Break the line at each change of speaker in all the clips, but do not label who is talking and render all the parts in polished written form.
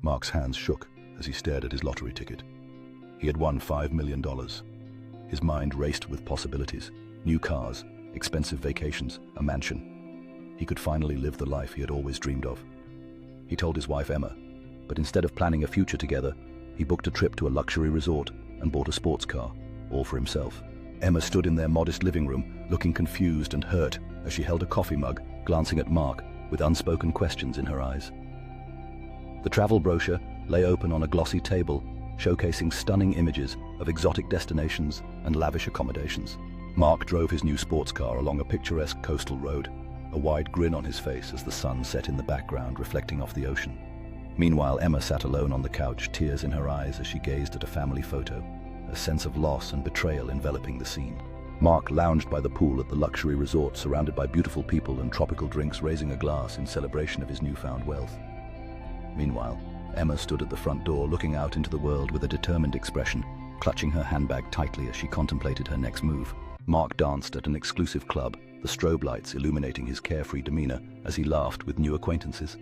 Mark's hands shook as he stared at his lottery ticket. He had won $5 million. His mind raced with possibilities: new cars, expensive vacations, a mansion. He could finally live the life he had always dreamed of. He told his wife Emma, but instead of planning a future together, he booked a trip to a luxury resort and bought a sports car, all for himself. Emma stood in their modest living room, looking confused and hurt as she held a coffee mug, glancing at Mark with unspoken questions in her eyes. The travel brochure lay open on a glossy table, showcasing stunning images of exotic destinations and lavish accommodations. Mark drove his new sports car along a picturesque coastal road, a wide grin on his face as the sun set in the background, reflecting off the ocean. Meanwhile, Emma sat alone on the couch, tears in her eyes as she gazed at a family photo, a sense of loss and betrayal enveloping the scene. Mark lounged by the pool at the luxury resort, surrounded by beautiful people and tropical drinks, raising a glass in celebration of his newfound wealth. Meanwhile, Emma stood at the front door, looking out into the world with a determined expression, clutching her handbag tightly as she contemplated her next move. Mark danced at an exclusive club, the strobe lights illuminating his carefree demeanor as he laughed with new acquaintances.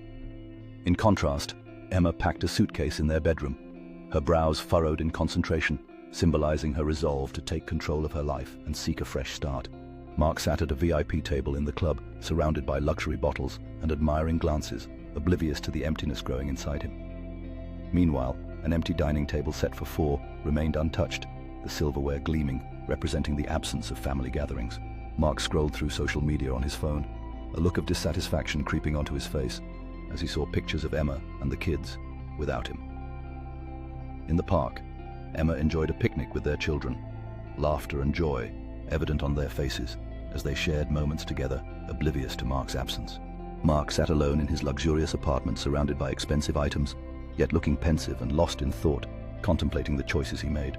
In contrast, Emma packed a suitcase in their bedroom, her brows furrowed in concentration, symbolizing her resolve to take control of her life and seek a fresh start. Mark sat at a VIP table in the club, surrounded by luxury bottles and admiring glances, oblivious to the emptiness growing inside him. Meanwhile, an empty dining table set for four remained untouched, the silverware gleaming, representing the absence of family gatherings. Mark scrolled through social media on his phone, a look of dissatisfaction creeping onto his face as he saw pictures of Emma and the kids without him. In the park, Emma enjoyed a picnic with their children, laughter and joy evident on their faces as they shared moments together, oblivious to Mark's absence. Mark sat alone in his luxurious apartment, surrounded by expensive items, yet looking pensive and lost in thought, contemplating the choices he made.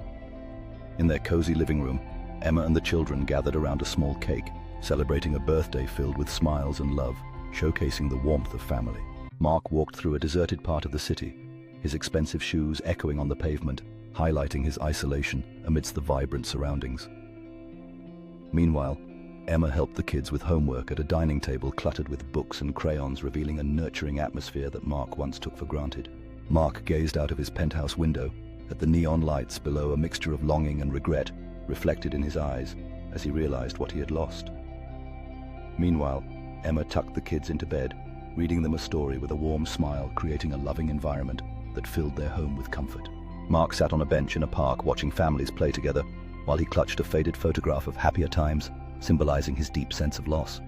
In their cozy living room, Emma and the children gathered around a small cake, celebrating a birthday filled with smiles and love, showcasing the warmth of family. Mark walked through a deserted part of the city, his expensive shoes echoing on the pavement, highlighting his isolation amidst the vibrant surroundings. Meanwhile, Emma helped the kids with homework at a dining table cluttered with books and crayons, revealing a nurturing atmosphere that Mark once took for granted. Mark gazed out of his penthouse window at the neon lights below, a mixture of longing and regret reflected in his eyes as he realized what he had lost. Meanwhile, Emma tucked the kids into bed, reading them a story with a warm smile, creating a loving environment that filled their home with comfort. Mark sat on a bench in a park watching families play together while he clutched a faded photograph of happier times, symbolizing his deep sense of loss.